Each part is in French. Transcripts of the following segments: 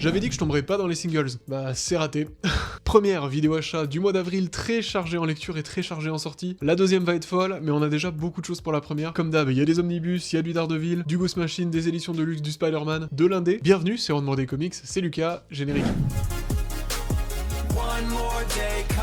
J'avais dit que je tomberais pas dans les singles, bah c'est raté. Première vidéo achat du mois d'avril, très chargée en lecture et très chargée en sortie. La deuxième va être folle, mais on a déjà beaucoup de choses pour la première. Comme d'hab, il y a des omnibus, il y a du Daredevil, du Ghost Machine, des éditions de luxe, du Spider-Man, de l'indé. Bienvenue, c'est Rendement des Comics, c'est Lucas, générique. One more day comics.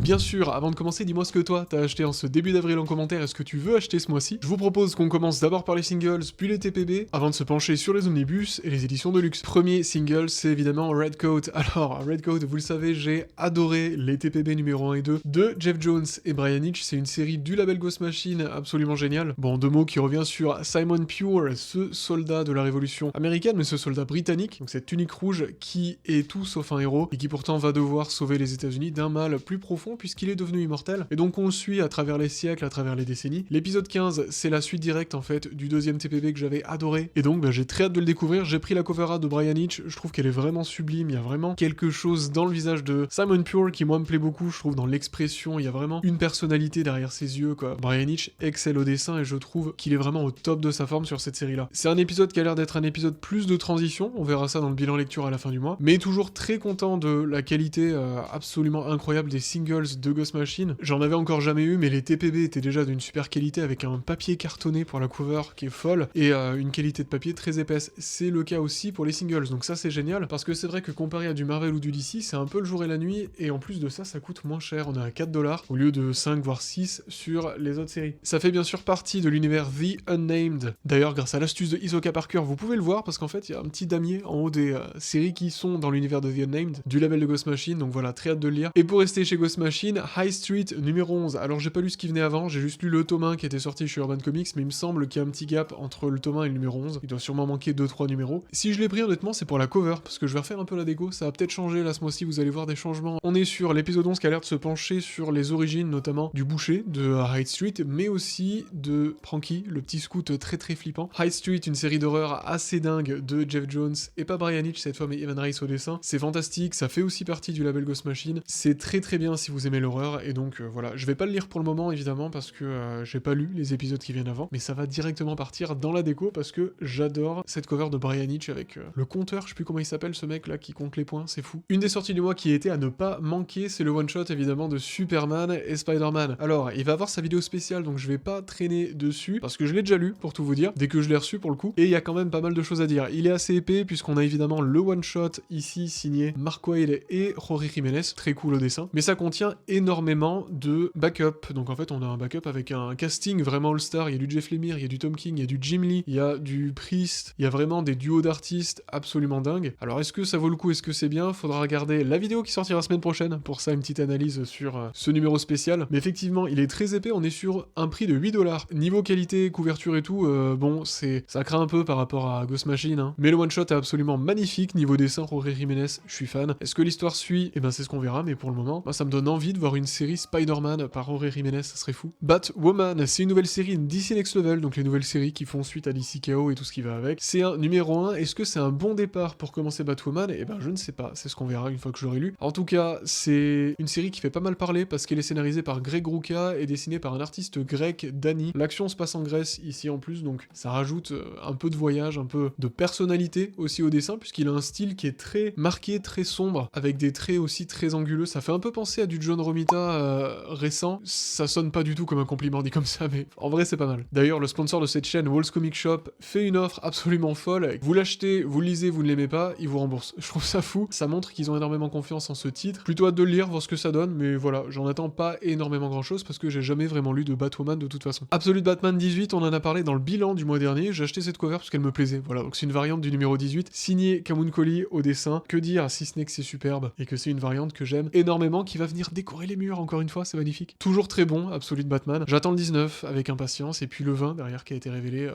Bien sûr, avant de commencer, dis-moi ce que toi t'as acheté en ce début d'avril en commentaire et ce que tu veux acheter ce mois-ci. Je vous propose qu'on commence d'abord par les singles, puis les TPB, avant de se pencher sur les omnibus et les éditions de luxe. Premier single, c'est évidemment Redcoat. Alors, Redcoat, vous le savez, j'ai adoré les TPB numéro 1 et 2 de Jeff Jones et Brian Hitch. C'est une série du label Ghost Machine absolument géniale. Bon, deux mots qui revient sur Simon Pure, ce soldat de la Révolution américaine, mais ce soldat britannique, donc cette tunique rouge qui est tout sauf un héros et qui pourtant va devoir sauver les États-Unis d'un mal plus profond puisqu'il est devenu immortel, et donc on le suit à travers les siècles, à travers les décennies. L'épisode 15, c'est la suite directe en fait du deuxième TPB que j'avais adoré, et donc j'ai très hâte de le découvrir. J'ai pris la cover art de Brian Hitch, je trouve qu'elle est vraiment sublime, il y a vraiment quelque chose dans le visage de Simon Pure qui moi me plaît beaucoup, je trouve dans l'expression, il y a vraiment une personnalité derrière ses yeux quoi. Brian Hitch excelle au dessin et je trouve qu'il est vraiment au top de sa forme sur cette série là. C'est un épisode qui a l'air d'être un épisode plus de transition, on verra ça dans le bilan lecture à la fin du mois, mais toujours très content de la qualité absolument incroyable des singles de Ghost Machine. J'en avais encore jamais eu, mais les TPB étaient déjà d'une super qualité avec un papier cartonné pour la cover qui est folle et une qualité de papier très épaisse. C'est le cas aussi pour les singles, donc ça c'est génial parce que c'est vrai que comparé à du Marvel ou du DC, c'est un peu le jour et la nuit et en plus de ça, ça coûte moins cher. On est à 4$ au lieu de 5 voire 6 sur les autres séries. Ça fait bien sûr partie de l'univers The Unnamed. D'ailleurs, grâce à l'astuce de Hisoka Parker, vous pouvez le voir parce qu'en fait, il y a un petit damier en haut des séries qui sont dans l'univers de The Unnamed du label de Ghost Machine, donc voilà, très hâte de le lire. Et pour rester chez Ghost Machine, High Street numéro 11. Alors j'ai pas lu ce qui venait avant, j'ai juste lu le tome 1 qui était sorti chez Urban Comics, mais il me semble qu'il y a un petit gap entre le tome 1 et le numéro 11. Il doit sûrement manquer 2-3 numéros. Si je l'ai pris honnêtement, c'est pour la cover, parce que je vais refaire un peu la déco, ça va peut-être changer là ce mois-ci, vous allez voir des changements. On est sur l'épisode 11 qui a l'air de se pencher sur les origines notamment du boucher de High Street, mais aussi de Pranky, le petit scout très très flippant. High Street, une série d'horreur assez dingue de Jeff Jones et pas Brian Hitch cette fois, mais Evan Rice au dessin. C'est fantastique, ça fait aussi partie du label Ghost Machine. C'est très très bien si vous aimez l'horreur, et donc voilà, je vais pas le lire pour le moment évidemment parce que j'ai pas lu les épisodes qui viennent avant, mais ça va directement partir dans la déco parce que j'adore cette cover de Brian Hitch avec le compteur, je sais plus comment il s'appelle ce mec là qui compte les points, c'est fou. Une des sorties du mois qui était à ne pas manquer, c'est le one shot évidemment de Superman et Spider-Man. Alors il va avoir sa vidéo spéciale donc je vais pas traîner dessus parce que je l'ai déjà lu pour tout vous dire, dès que je l'ai reçu pour le coup, et il y a quand même pas mal de choses à dire. Il est assez épais puisqu'on a évidemment le one shot ici signé Mark Waid et Rory Jiménez, très cool au dessin, mais ça contient énormément de backup. Donc en fait on a un backup avec un casting vraiment all-star, il y a du Jeff Lemire, il y a du Tom King, il y a du Jim Lee, il y a du Priest, il y a vraiment des duos d'artistes absolument dingues. Alors est-ce que ça vaut le coup, est-ce que c'est bien? Faudra regarder la vidéo qui sortira la semaine prochaine, pour ça une petite analyse sur ce numéro spécial. Mais effectivement il est très épais, on est sur un prix de 8$. Niveau qualité, couverture et tout, bon ça craint un peu par rapport à Ghost Machine, hein. Mais le one shot est absolument magnifique, niveau dessin, Rory Jiménez, je suis fan. Est-ce que l'histoire suit? Eh ben c'est ce qu'on verra, mais pour le moment, moi ça me donne envie de voir une série Spider-Man par Rory Jiménez, ça serait fou. Batwoman, c'est une nouvelle série DC Next Level, donc les nouvelles séries qui font suite à DC KO et tout ce qui va avec. C'est un numéro 1, est-ce que c'est un bon départ pour commencer Batwoman? Eh ben je ne sais pas, c'est ce qu'on verra une fois que je l'aurai lu. En tout cas, c'est une série qui fait pas mal parler parce qu'elle est scénarisée par Greg Rucka et dessinée par un artiste grec, Danny. L'action se passe en Grèce ici en plus, donc ça rajoute un peu de voyage, un peu de personnalité aussi au dessin, puisqu'il a un style qui est très marqué, très sombre, avec des traits aussi très anguleux. Ça fait un peu penser à du John Romita récent. Ça sonne pas du tout comme un compliment dit comme ça, mais en vrai c'est pas mal. D'ailleurs, le sponsor de cette chaîne, Walls Comic Shop, fait une offre absolument folle. Vous l'achetez, vous le lisez, vous ne l'aimez pas, il vous rembourse. Je trouve ça fou. Ça montre qu'ils ont énormément confiance en ce titre. Plutôt hâte de le lire, voir ce que ça donne, mais voilà, j'en attends pas énormément grand chose parce que j'ai jamais vraiment lu de Batwoman de toute façon. Absolute Batman 18, on en a parlé dans le bilan du mois dernier. J'ai acheté cette cover parce qu'elle me plaisait. Voilà, donc c'est une variante du numéro 18, signée Kamunkoli au dessin. Que dire si ce n'est que c'est superbe et que c'est une variante que j'aime énormément qui va venir décorer les murs encore une fois, c'est magnifique. Toujours très bon, Absolute Batman. J'attends le 19 avec impatience et puis le 20 derrière qui a été révélé.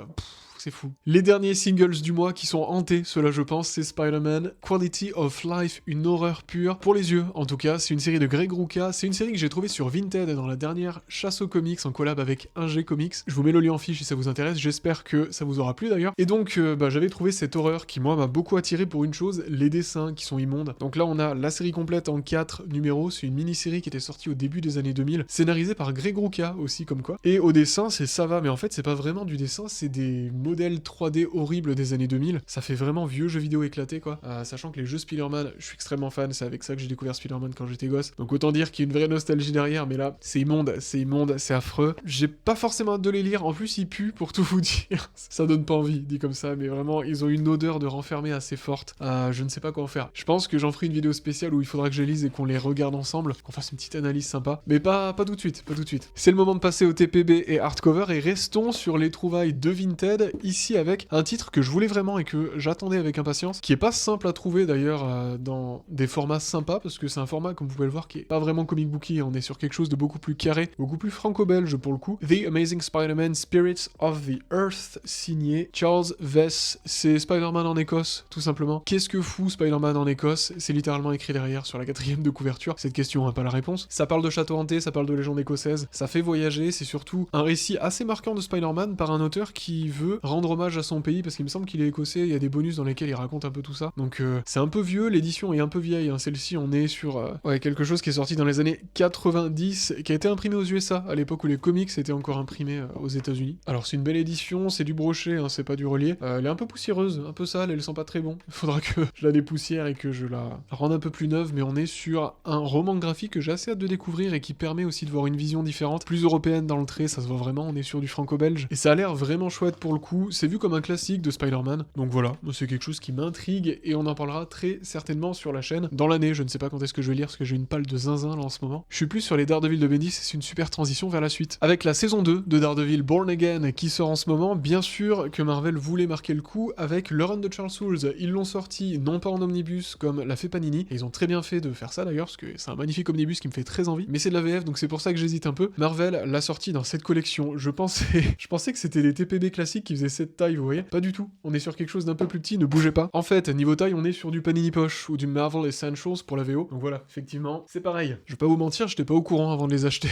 C'est fou. Les derniers singles du mois qui sont hantés, ceux-là je pense, c'est Spider-Man, Quality of Life, une horreur pure, pour les yeux en tout cas, c'est une série de Greg Rucka, c'est une série que j'ai trouvée sur Vinted dans la dernière chasse aux comics en collab avec 1G Comics, je vous mets le lien en fiche si ça vous intéresse, j'espère que ça vous aura plu d'ailleurs, et donc j'avais trouvé cette horreur qui moi m'a beaucoup attiré pour une chose, les dessins qui sont immondes. Donc là on a la série complète en 4 numéros, c'est une mini-série qui était sortie au début des années 2000, scénarisée par Greg Rucka aussi comme quoi, et au dessin ça va, mais en fait c'est pas vraiment du dessin, c'est des modèles 3D horribles des années 2000. Ça fait vraiment vieux jeux vidéo éclatés, quoi. Sachant que les jeux Spider-Man, je suis extrêmement fan, c'est avec ça que j'ai découvert Spider-Man quand j'étais gosse. Donc autant dire qu'il y a une vraie nostalgie derrière, mais là, c'est immonde, c'est affreux. J'ai pas forcément hâte de les lire, en plus ils puent pour tout vous dire. Ça donne pas envie, dit comme ça, mais vraiment, ils ont une odeur de renfermé assez forte. Je ne sais pas quoi en faire. Je pense que j'en ferai une vidéo spéciale où il faudra que je les lise et qu'on les regarde ensemble, qu'on fasse une petite analyse sympa. Mais pas tout de suite, pas tout de suite. C'est le moment de passer au TPB et hardcover, et restons sur les trouvailles de Vinted, ici avec un titre que je voulais vraiment et que j'attendais avec impatience, qui est pas simple à trouver d'ailleurs dans des formats sympas, parce que c'est un format, comme vous pouvez le voir, qui est pas vraiment comic booky, on est sur quelque chose de beaucoup plus carré, beaucoup plus franco-belge pour le coup. The Amazing Spider-Man Spirits of the Earth, signé Charles Vess. C'est Spider-Man en Écosse, tout simplement. Qu'est-ce que fout Spider-Man en Écosse? C'est littéralement écrit derrière sur la 4ème de couverture. Cette question n'a pas la réponse. Ça parle de château hanté, ça parle de légende écossaise, ça fait voyager, c'est surtout un récit assez marquant de Spider-Man par un auteur qui veut rendre hommage à son pays, parce qu'il me semble qu'il est écossais, il y a des bonus dans lesquels il raconte un peu tout ça. Donc c'est un peu vieux, l'édition est un peu vieille, hein. Celle-ci on est sur quelque chose qui est sorti dans les années 90, qui a été imprimé aux USA, à l'époque où les comics étaient encore imprimés aux États-Unis. Alors c'est une belle édition, c'est du brochet, hein, c'est pas du relié. Elle est un peu poussiéreuse, un peu sale, elle sent pas très bon. Il faudra que je la dépoussière et que je la rende un peu plus neuve, mais on est sur un roman graphique que j'ai assez hâte de découvrir et qui permet aussi de voir une vision différente, plus européenne dans le trait, ça se voit vraiment, on est sur du franco-belge. Et ça a l'air vraiment chouette pour le coup, c'est vu comme un classique de Spider-Man, donc voilà, c'est quelque chose qui m'intrigue et on en parlera très certainement sur la chaîne dans l'année. Je ne sais pas quand est-ce que je vais lire parce que j'ai une palle de zinzin là en ce moment. Je suis plus sur les Daredevil de Bendis, c'est une super transition vers la suite. Avec la saison 2 de Daredevil Born Again qui sort en ce moment, bien sûr que Marvel voulait marquer le coup avec le run de Charles Soules. Ils l'ont sorti non pas en omnibus comme l'a fait Panini, et ils ont très bien fait de faire ça d'ailleurs parce que c'est un magnifique omnibus qui me fait très envie, mais c'est de la VF donc c'est pour ça que j'hésite un peu. Marvel l'a sorti dans cette collection, je pensais que c'était des TPB classiques qui faisaient cette taille, vous voyez? Pas du tout, on est sur quelque chose d'un peu plus petit, ne bougez pas. En fait, niveau taille, on est sur du Panini Poche ou du Marvel Essentials pour la VO, donc voilà, effectivement, c'est pareil. Je vais pas vous mentir, j'étais pas au courant avant de les acheter.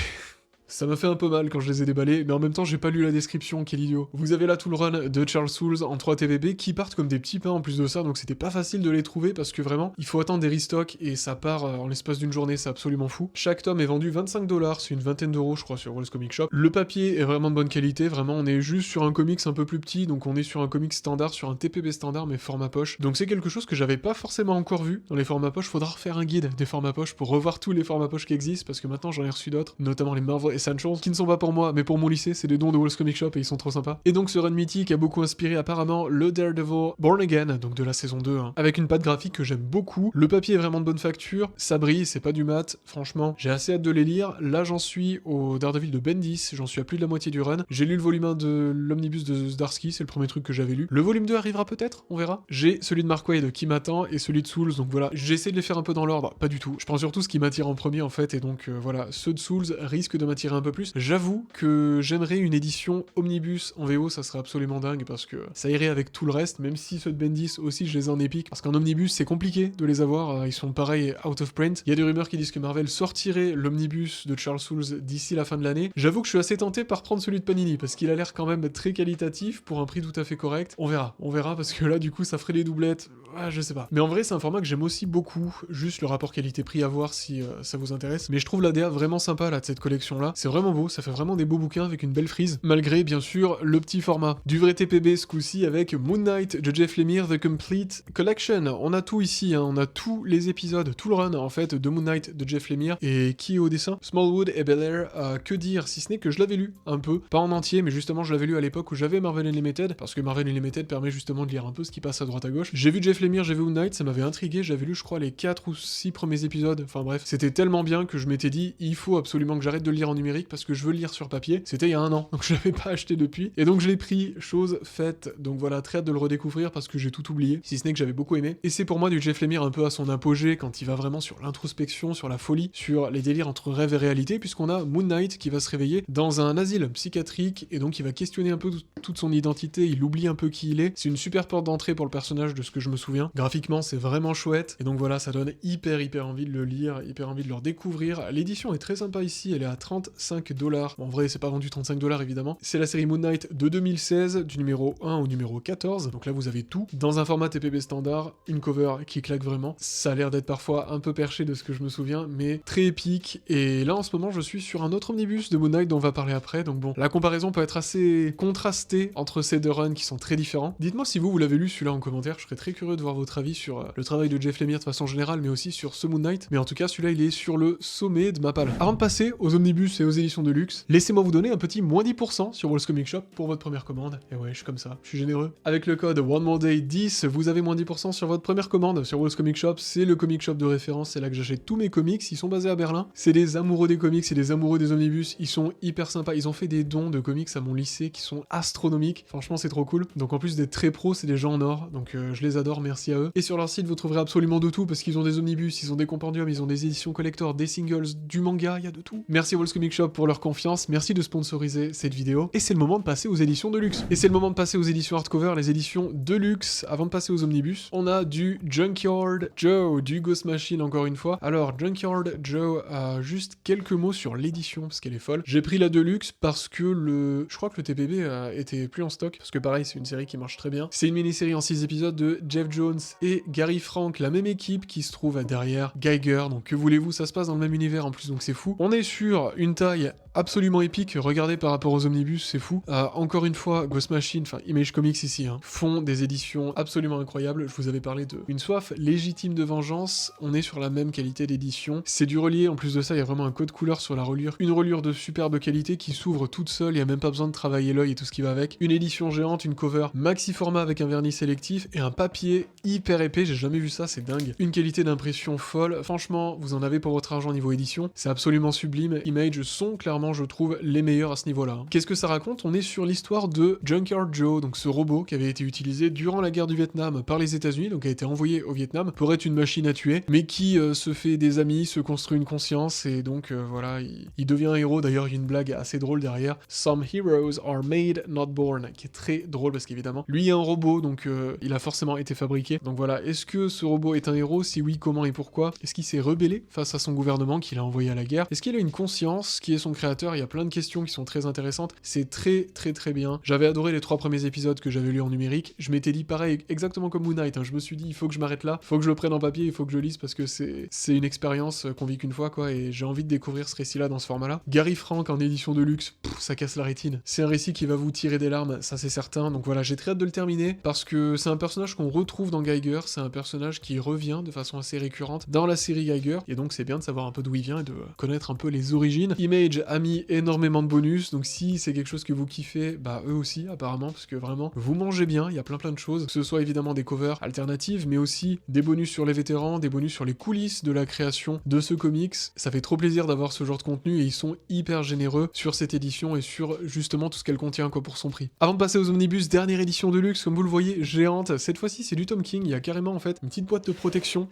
Ça m'a fait un peu mal quand je les ai déballés, mais en même temps j'ai pas lu la description, quel idiot. Vous avez là tout le run de Charles Soules en 3 TPB qui partent comme des petits pains en plus de ça, donc c'était pas facile de les trouver parce que vraiment, il faut attendre des restocks et ça part en l'espace d'une journée, c'est absolument fou. Chaque tome est vendu 25$, c'est une vingtaine d'euros je crois sur World's Comic Shop. Le papier est vraiment de bonne qualité, vraiment on est juste sur un comics un peu plus petit, donc on est sur un comics standard, sur un TPB standard mais format poche. Donc c'est quelque chose que j'avais pas forcément encore vu dans les formats poche, faudra refaire un guide des formats poche pour revoir tous les formats poche qui existent parce que maintenant j'en ai reçu d'autres, notamment les Marvel Essentials qui ne sont pas pour moi, mais pour mon lycée, c'est des dons de World's Comic Shop et ils sont trop sympas. Et donc ce run mythique a beaucoup inspiré apparemment le Daredevil Born Again, donc de la saison 2, hein, avec une patte graphique que j'aime beaucoup. Le papier est vraiment de bonne facture, ça brille, c'est pas du mat, franchement, j'ai assez hâte de les lire. Là j'en suis au Daredevil de Bendis, j'en suis à plus de la moitié du run. J'ai lu le volume 1 de l'omnibus de Zdarsky, c'est le premier truc que j'avais lu. Le volume 2 arrivera peut-être, on verra. J'ai celui de Mark Waid qui m'attend et celui de Soules, donc voilà, j'essaie de les faire un peu dans l'ordre, pas du tout. Je prends surtout ce qui m'attire en premier en fait, et donc voilà, ceux de Soules risquent de m'attirer un peu plus. J'avoue que j'aimerais une édition omnibus en VO, ça serait absolument dingue parce que ça irait avec tout le reste, même si ceux de Bendis aussi je les ai en épique, parce qu'en omnibus c'est compliqué de les avoir, ils sont pareil out of print. Il y a des rumeurs qui disent que Marvel sortirait l'omnibus de Charles Soules d'ici la fin de l'année. J'avoue que je suis assez tenté par prendre celui de Panini parce qu'il a l'air quand même très qualitatif pour un prix tout à fait correct. On verra parce que là du coup ça ferait les doublettes. Je sais pas. Mais en vrai, c'est un format que j'aime aussi beaucoup. Juste le rapport qualité-prix à voir si ça vous intéresse. Mais je trouve la DA vraiment sympa là de cette collection-là. C'est vraiment beau, ça fait vraiment des beaux bouquins avec une belle frise. Malgré, bien sûr, le petit format. Du vrai TPB ce coup-ci avec Moon Knight de Jeff Lemire, The Complete Collection. On a tout ici, hein. On a tous les épisodes, tout le run en fait de Moon Knight de Jeff Lemire. Et qui est au dessin? Smallwood et Belair. Que dire si ce n'est que je l'avais lu un peu. Pas en entier, mais justement je l'avais lu à l'époque où j'avais Marvel Unlimited. Parce que Marvel Unlimited permet justement de lire un peu ce qui passe à droite à gauche. J'ai vu Jeff Lemire, j'ai vu Moon Knight, ça m'avait intrigué, j'avais lu je crois les 4 ou 6 premiers épisodes, enfin bref, c'était tellement bien que je m'étais dit il faut absolument que j'arrête de le lire en numérique parce que je veux le lire sur papier. C'était il y a un an, donc je l'avais pas acheté depuis, et donc je l'ai pris, chose faite, donc voilà, très hâte de le redécouvrir parce que j'ai tout oublié, si ce n'est que j'avais beaucoup aimé, et c'est pour moi du Jeff Lemire un peu à son apogée quand il va vraiment sur l'introspection, sur la folie, sur les délires entre rêve et réalité, puisqu'on a Moon Knight qui va se réveiller dans un asile psychiatrique, et donc il va questionner un peu toute son identité, il oublie un peu qui il est, c'est une super porte d'entrée pour le personnage de ce que je me souviens souviens. Graphiquement, c'est vraiment chouette, et donc voilà, ça donne hyper envie de le lire, hyper envie de le redécouvrir. L'édition est très sympa ici, elle est à 35$. Bon, en vrai, c'est pas vendu 35$ évidemment. C'est la série Moon Knight de 2016, du numéro 1 au numéro 14, donc là vous avez tout, dans un format TPB standard, une cover qui claque vraiment. Ça a l'air d'être parfois un peu perché de ce que je me souviens, mais très épique, et là en ce moment je suis sur un autre omnibus de Moon Knight dont on va parler après, donc bon, la comparaison peut être assez contrastée entre ces deux runs qui sont très différents. Dites-moi si vous l'avez lu celui-là en commentaire, je serais très curieux de voir votre avis sur le travail de Jeff Lemire de façon générale, mais aussi sur ce Moon Knight, mais en tout cas celui-là il est sur le sommet de ma palle. Avant de passer aux omnibus et aux éditions de luxe, laissez-moi vous donner un petit moins 10% sur Walls Comic Shop pour votre première commande, et ouais, je suis comme ça, je suis généreux. Avec le code One More Day 10, vous avez moins 10% sur votre première commande sur Walls Comic Shop, c'est le comic shop de référence, c'est là que j'achète tous mes comics, ils sont basés à Berlin, c'est des amoureux des comics, c'est des amoureux des omnibus, ils sont hyper sympas, ils ont fait des dons de comics à mon lycée qui sont astronomiques, franchement c'est trop cool, donc en plus d'être très pro, c'est des gens en or, donc je les adore, merci à eux. Et sur leur site vous trouverez absolument de tout, parce qu'ils ont des omnibus, ils ont des compendiums, ils ont des éditions collector, des singles, du manga, il y a de tout. Merci Walls Comic Shop pour leur confiance, merci de sponsoriser cette vidéo, et c'est le moment de passer aux éditions de luxe. Et c'est le moment de passer aux éditions hardcover, les éditions de luxe. Avant de passer aux omnibus, on a du Junkyard Joe, du Ghost Machine encore une fois. Alors Junkyard Joe a juste quelques mots sur l'édition, parce qu'elle est folle. J'ai pris la Deluxe parce que je crois que le TPB était plus en stock, parce que pareil, c'est une série qui marche très bien. C'est une mini-série en 6 épisodes de Jeff Jones et Gary Frank, la même équipe qui se trouve derrière Geiger, donc que voulez-vous, ça se passe dans le même univers en plus, donc c'est fou. On est sur une taille absolument épique, regardez par rapport aux omnibus, c'est fou. Encore une fois, Ghost Machine, enfin Image Comics ici, font des éditions absolument incroyables. Je vous avais parlé de Une soif légitime de vengeance, on est sur la même qualité d'édition. C'est du relié, en plus de ça, il y a vraiment un code couleur sur la reliure. Une reliure de superbe qualité qui s'ouvre toute seule, il n'y a même pas besoin de travailler l'œil et tout ce qui va avec. Une édition géante, une cover maxi format avec un vernis sélectif et un papier hyper épais, j'ai jamais vu ça, c'est dingue. Une qualité d'impression folle, franchement, vous en avez pour votre argent niveau édition, c'est absolument sublime. Image sont clairement, je trouve, les meilleurs à ce niveau-là. Qu'est-ce que ça raconte? On est sur l'histoire de Junkyard Joe, donc ce robot qui avait été utilisé durant la guerre du Vietnam par les États-Unis, donc a été envoyé au Vietnam pour être une machine à tuer, mais qui se fait des amis, se construit une conscience, et donc voilà, il devient un héros. D'ailleurs, il y a une blague assez drôle derrière, Some heroes are made, not born, qui est très drôle parce qu'évidemment, lui est un robot, donc il a forcément été fabriqué. Donc voilà, est-ce que ce robot est un héros? Si oui, comment et pourquoi? Est-ce qu'il s'est rebellé face à son gouvernement qui l'a envoyé à la guerre? Est-ce qu'il a une conscience? Qui est son créateur? Il y a plein de questions qui sont très intéressantes. C'est très bien. J'avais adoré les 3 premiers épisodes que j'avais lus en numérique. Je m'étais dit pareil, exactement comme Moon Knight, je me suis dit, il faut que je m'arrête là, il faut que je le prenne en papier, il faut que je lise parce que c'est une expérience qu'on vit qu'une fois, quoi, et j'ai envie de découvrir ce récit-là dans ce format-là. Gary Frank en édition de luxe, ça casse la rétine. C'est un récit qui va vous tirer des larmes, ça c'est certain, donc voilà, j'ai très hâte de le terminer parce que c'est un personnage qu'on retrouve dans Geiger, c'est un personnage qui revient de façon assez récurrente dans la série Geiger, et donc c'est bien de savoir un peu d'où il vient et de connaître un peu les origines. Image a mis énormément de bonus, donc si c'est quelque chose que vous kiffez, bah eux aussi apparemment, parce que vraiment, vous mangez bien, il y a plein de choses, que ce soit évidemment des covers alternatives, mais aussi des bonus sur les vétérans, des bonus sur les coulisses de la création de ce comics. Ça fait trop plaisir d'avoir ce genre de contenu, et ils sont hyper généreux sur cette édition et sur justement tout ce qu'elle contient, quoi, pour son prix. Avant de passer aux omnibus, dernière édition de luxe, comme vous le voyez, géante. Cette fois-ci c'est du Tom King, il y a carrément en fait une petite boîte de protection.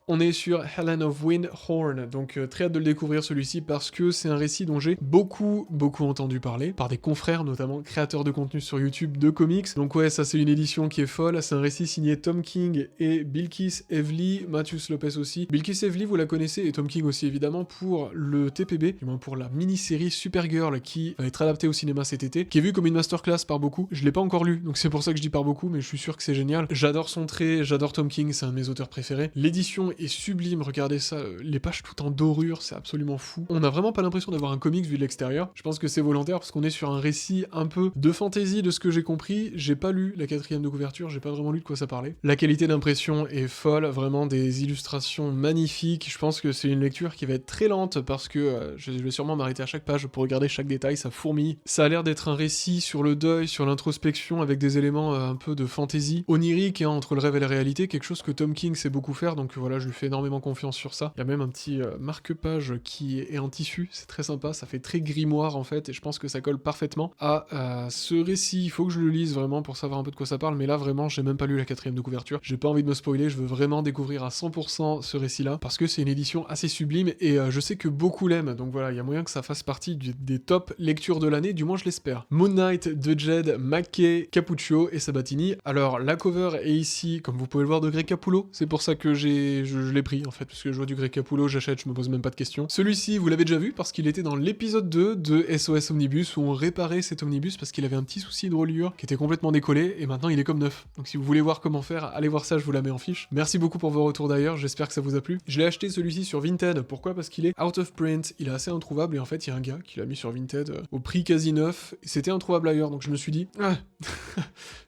On est sur Helen of Windhorn, donc très hâte de le découvrir celui-ci parce que c'est un récit dont j'ai beaucoup entendu parler, par des confrères notamment, créateurs de contenu sur YouTube de comics. Donc ouais, ça c'est une édition qui est folle, c'est un récit signé Tom King et Bilquis Evely, Matthews Lopez aussi. Bilquis Evely, vous la connaissez, et Tom King aussi évidemment, pour le TPB, du moins pour la mini-série Supergirl qui va être adaptée au cinéma cet été, qui est vue comme une masterclass par beaucoup. Je l'ai pas encore lu, donc c'est pour ça que je dis par beaucoup, mais je suis sûr que c'est génial. J'adore son trait, j'adore Tom King, c'est un de mes auteurs préférés. L'édition est sublime, regardez ça, les pages tout en dorure, c'est absolument fou. On n'a vraiment pas l'impression d'avoir un comics vu de l'extérieur. Je pense que c'est volontaire parce qu'on est sur un récit un peu de fantasy de ce que j'ai compris. J'ai pas lu la 4e de couverture, j'ai pas vraiment lu de quoi ça parlait. La qualité d'impression est folle, vraiment des illustrations magnifiques. Je pense que c'est une lecture qui va être très lente parce que je vais sûrement m'arrêter à chaque page pour regarder chaque détail, ça fourmille. Ça a l'air d'être un récit sur le deuil, sur l'introspection avec des éléments un peu de fantasy onirique, entre le rêve et la réalité, quelque chose que Tom King sait beaucoup faire, donc voilà, je lui fais énormément confiance sur ça. Il y a même un petit marque-page qui est en tissu, c'est très sympa, ça fait très grimoire en fait, et je pense que ça colle parfaitement à ce récit. Il faut que je le lise vraiment pour savoir un peu de quoi ça parle, mais là vraiment, j'ai même pas lu la 4ème de couverture, j'ai pas envie de me spoiler, je veux vraiment découvrir à 100% ce récit-là, parce que c'est une édition assez sublime, et je sais que beaucoup l'aiment, donc voilà, il y a moyen que ça fasse partie des top lectures de l'année, du moins je l'espère. Moon Knight de Jed, McKay, Cappuccio et Sabatini. Alors la cover est ici, comme vous pouvez le voir, de Greg Capullo, c'est pour ça que je l'ai pris en fait, parce que je vois du Greg Capullo, j'achète, je me pose même pas de questions. Celui-ci, vous l'avez déjà vu, parce qu'il était dans l'épisode 2 de SOS Omnibus, où on réparait cet omnibus parce qu'il avait un petit souci de reliure qui était complètement décollé, et maintenant il est comme neuf. Donc si vous voulez voir comment faire, allez voir ça, je vous la mets en fiche. Merci beaucoup pour vos retours d'ailleurs, j'espère que ça vous a plu. Je l'ai acheté celui-ci sur Vinted, pourquoi? Parce qu'il est out of print, il est assez introuvable, et en fait il y a un gars qui l'a mis sur Vinted au prix quasi neuf, et c'était introuvable ailleurs, donc je me suis dit, ah,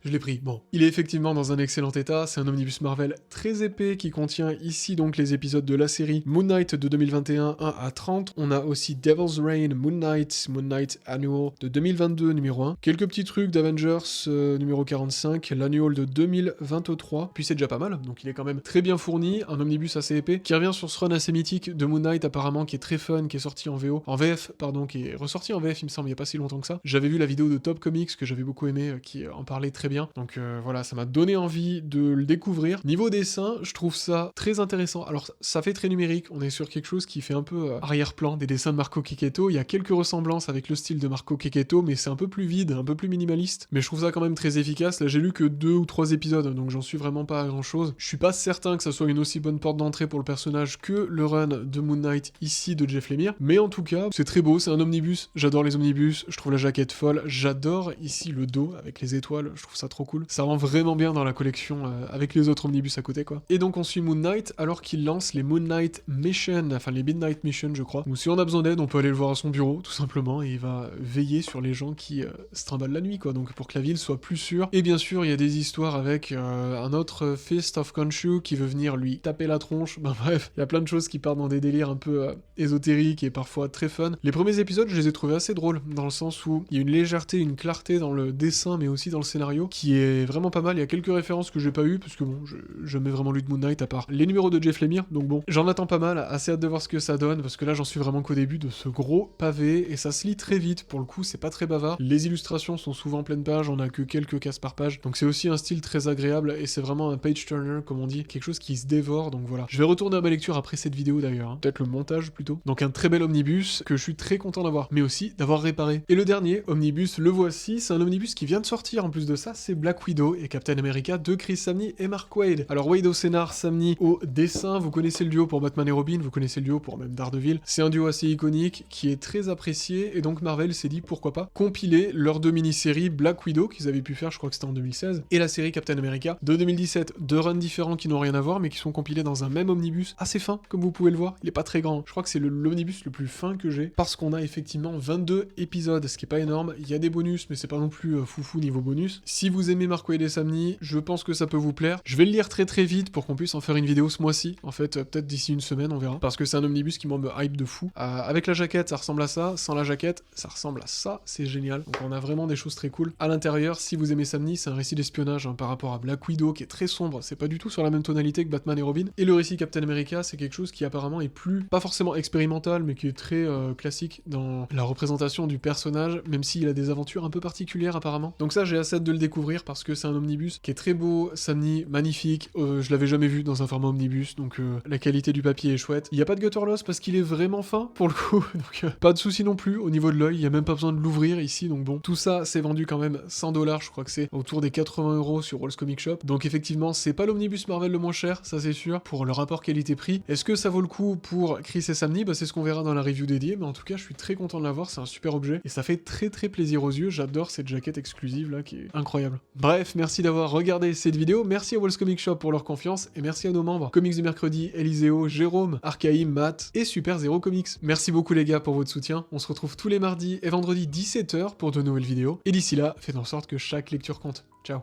je l'ai pris. Bon, il est effectivement dans un excellent état, c'est un omnibus Marvel très épais qui contient ici donc les épisodes de la série Moon Knight de 2021 1 à 30, on a aussi Devil's Reign, Moon Knight Annual de 2022 numéro 1, quelques petits trucs d'Avengers numéro 45, l'Annual de 2023, puis c'est déjà pas mal, donc il est quand même très bien fourni, un omnibus assez épais, qui revient sur ce run assez mythique de Moon Knight apparemment, qui est très fun, qui est sorti en VF, qui est ressorti en VF il me semble, il y a pas si longtemps que ça. J'avais vu la vidéo de Top Comics que j'avais beaucoup aimé, qui en parlait très bien, donc voilà, ça m'a donné envie de le découvrir. Niveau dessin, je trouve ça très intéressant, alors ça fait très numérique, on est sur quelque chose qui fait un peu arrière-plan des dessins de Marco Checchetto, il y a quelques ressemblances avec le style de Marco Checchetto, mais c'est un peu plus vide, un peu plus minimaliste, mais je trouve ça quand même très efficace. Là j'ai lu que 2 ou 3 épisodes, donc j'en suis vraiment pas à grand chose. Je suis pas certain que ça soit une aussi bonne porte d'entrée pour le personnage que le run de Moon Knight ici de Jeff Lemire, mais en tout cas c'est très beau, c'est un omnibus, j'adore les omnibus, je trouve la jaquette folle, j'adore ici le dos avec les étoiles, je trouve ça trop cool, ça rend vraiment bien dans la collection avec les autres omnibus à côté quoi. Et donc on suit Moon Knight alors qu'il lance les Moon Knight Mission, enfin les Midnight Mission je crois, ou si on a besoin d'aide on peut aller le voir à son bureau tout simplement, et il va veiller sur les gens qui se trimballent la nuit quoi, donc pour que la ville soit plus sûre. Et bien sûr il y a des histoires avec un autre Fist of Khonshu qui veut venir lui taper la tronche, ben bref, il y a plein de choses qui partent dans des délires un peu ésotériques et parfois très fun. Les premiers épisodes je les ai trouvés assez drôles, dans le sens où il y a une légèreté, une clarté dans le dessin mais aussi dans le scénario qui est vraiment pas mal. Il y a quelques références que j'ai pas eues parce que bon, je mets vraiment lu de Moon Knight à part les numéros de Jeff Lemire, donc bon, j'en attends pas mal, assez hâte de voir ce que ça donne parce que là j'en suis vraiment qu'au début de ce gros pavé et ça se lit très vite, pour le coup c'est pas très bavard, les illustrations sont souvent pleine page, on a que quelques cases par page, donc c'est aussi un style très agréable et c'est vraiment un page turner comme on dit, quelque chose qui se dévore, donc voilà. Je vais retourner à ma lecture après cette vidéo d'ailleurs, hein. Peut-être le montage plutôt. Donc un très bel omnibus que je suis très content d'avoir, mais aussi d'avoir réparé. Et le dernier omnibus, le voici, c'est un omnibus qui vient de sortir en plus de ça, c'est Black Widow et Captain America de Chris Samnee et Mark Waid. Alors Waid au scénar, Samnee au dessin, vous connaissez le duo pour Batman et Robin, vous connaissez le duo pour même Daredevil, c'est un duo assez iconique qui est très apprécié et donc Marvel s'est dit pourquoi pas compiler leurs 2 mini-séries Black Widow qu'ils avaient pu faire, je crois que c'était en 2016, et la série Captain America de 2017, 2 runs différents qui n'ont rien à voir mais qui sont compilés dans un même omnibus assez fin comme vous pouvez le voir, il est pas très grand, je crois que c'est l'omnibus le plus fin que j'ai parce qu'on a effectivement 22 épisodes, ce qui est pas énorme, il y a des bonus mais c'est pas non plus foufou niveau bonus. Si vous aimez Mark Waid et Samnee, je pense que ça peut vous plaire. Je vais le lire très très vite pour qu'on puisse en faire une vidéo ce mois-ci, en fait peut-être d'ici une semaine on verra, parce que c'est un omnibus qui moi me hype de fou. Avec la jaquette ça ressemble à ça, sans la jaquette ça ressemble à ça, c'est génial, donc on a vraiment des choses très cool. À l'intérieur, si vous aimez Samnee, c'est un récit d'espionnage hein, par rapport à Black Widow qui est très sombre, c'est pas du tout sur la même tonalité que Batman et Robin, et le récit Captain America c'est quelque chose qui apparemment est plus, pas forcément expérimental, mais qui est très classique dans la représentation du personnage, même s'il a des aventures un peu particulières apparemment. Donc ça j'ai assez hâte de le découvrir parce que c'est un omnibus qui est très beau, Samnee magnifique, je l'avais jamais vu dans un format omnibus, donc la qualité du papier est chouette. Il n'y a pas de gutter loss parce qu'il est vraiment fin pour le coup, donc pas de soucis non plus au niveau de l'œil, il n'y a même pas besoin de l'ouvrir ici, donc bon, tout ça c'est vendu quand même 100$, je crois que c'est autour des 80€ sur Walls Comic Shop, donc effectivement c'est pas l'omnibus Marvel le moins cher, ça c'est sûr, pour le rapport qualité-prix. Est-ce que ça vaut le coup pour Chris et Samnee? Bah c'est ce qu'on verra dans la review dédiée, mais en tout cas je suis très content de l'avoir, c'est un super objet, et ça fait très très plaisir aux yeux, j'adore cette jaquette exclusive là qui est incroyable. Bref, merci d'avoir regardé cette vidéo, merci à Walls Comic Shop pour leur confiance, et merci à nos membres, Comics du mercredi, Eliseo, Jérôme, Archaïm, Matt, et Super Zero Comics. Merci beaucoup les gars pour votre soutien, on se retrouve tous les mardis et vendredis 17h pour de nouvelles vidéos, et d'ici là, faites en sorte que chaque lecture compte. Ciao.